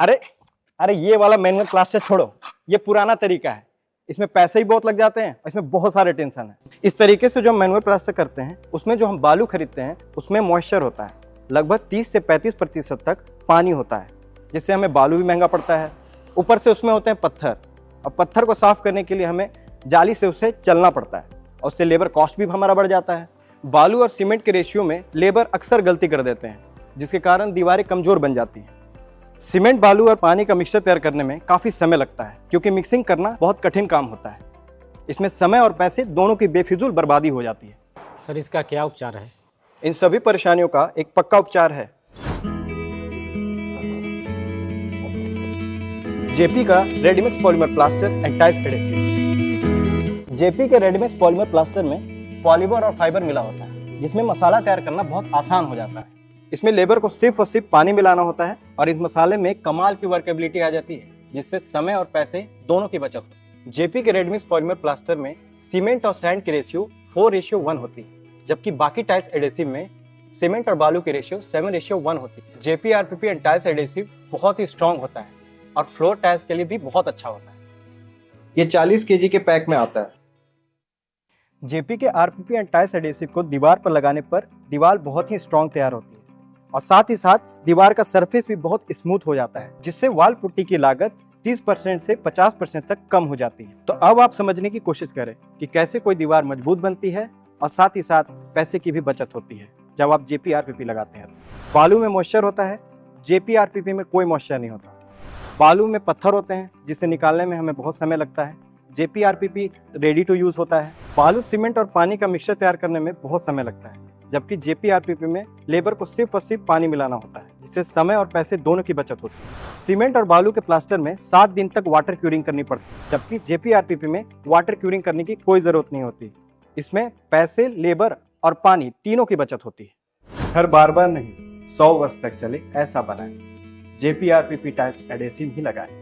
अरे अरे ये वाला मैनुअल प्लास्टर छोड़ो, ये पुराना तरीका है। इसमें पैसे ही बहुत लग जाते हैं और इसमें बहुत सारे टेंशन है। इस तरीके से जो हम मैनुअल प्लास्टर करते हैं उसमें जो हम बालू खरीदते हैं उसमें मॉइस्चर होता है, लगभग 30 से 35% तक पानी होता है, जिससे हमें बालू भी महंगा पड़ता है। ऊपर से उसमें होते हैं पत्थर, और पत्थर को साफ करने के लिए हमें जाली से उसे चलना पड़ता है और उससे लेबर कॉस्ट भी हमारा बढ़ जाता है। बालू और सीमेंट के रेशियो में लेबर अक्सर गलती कर देते हैं, जिसके कारण दीवारें कमजोर बन जाती हैं। सीमेंट, बालू और पानी का मिक्सचर तैयार करने में काफ़ी समय लगता है, क्योंकि मिक्सिंग करना बहुत कठिन काम होता है। इसमें समय और पैसे दोनों की बेफिजूल बर्बादी हो जाती है। सर, इसका क्या उपचार है? इन सभी परेशानियों का एक पक्का उपचार है, जेपी का ready mix polymer plaster and tiles adhesive. JP के रेडीमिक्स पॉलीमर प्लास्टर में पॉलीमर और फाइबर मिला होता है, जिसमें मसाला तैयार करना बहुत आसान हो जाता है। इसमें लेबर को सिर्फ और सिर्फ पानी मिलाना होता है और इस मसाले में कमाल की वर्केबिलिटी आ जाती है, जिससे समय और पैसे दोनों की बचत होती है। जेपी के रेडीमिक्स पॉलीमर प्लास्टर में सीमेंट और सैंड की रेशियो 4:1 होती है, जबकि बाकी टाइल्स एडेसिव में सीमेंट और बालू की रेशियो 7:1 होती है। JP RPP and tiles adhesive बहुत ही स्ट्रॉन्ग होता है और फ्लोर टाइल्स के लिए भी बहुत अच्छा होता है। ये 40 kg के पैक में आता है। जेपी के आरपीपी एंड टाइल्स एडेसिव को दीवार पर लगाने पर दीवार बहुत ही स्ट्रॉन्ग तैयार होती है और साथ ही साथ दीवार का सरफेस भी बहुत स्मूथ हो जाता है, जिससे वॉल पुट्टी की लागत 30% से 50% तक कम हो जाती है। तो अब आप समझने की कोशिश करें कि कैसे कोई दीवार मजबूत बनती है और साथ ही साथ पैसे की भी बचत होती है जब आप जेपी आरपीपी लगाते हैं। बालू में मॉइस्चर होता है, जेपी आरपीपी में कोई मॉइस्चर नहीं होता। बालू में पत्थर होते हैं, जिसे निकालने में हमें बहुत समय लगता है। JP RPP ready to use होता है। बालू, सीमेंट और पानी का मिक्सचर तैयार करने में बहुत समय लगता है, जबकि जेपी आरपीपी में लेबर को सिर्फ और सिर्फ पानी मिलाना होता है, जिससे समय और पैसे दोनों की बचत होती है। सीमेंट और बालू के प्लास्टर में 7 दिन तक वाटर क्यूरिंग करनी पड़ती है, जबकि जेपी आरपीपी में वाटर क्यूरिंग करने की कोई जरूरत नहीं होती। इसमें पैसे, लेबर और पानी तीनों की बचत होती है। घर बार बार नहीं, 100 वर्ष तक चले ऐसा बनाएं। जेपी आरपीपी टाइल्स एडेसिव ही लगाएं।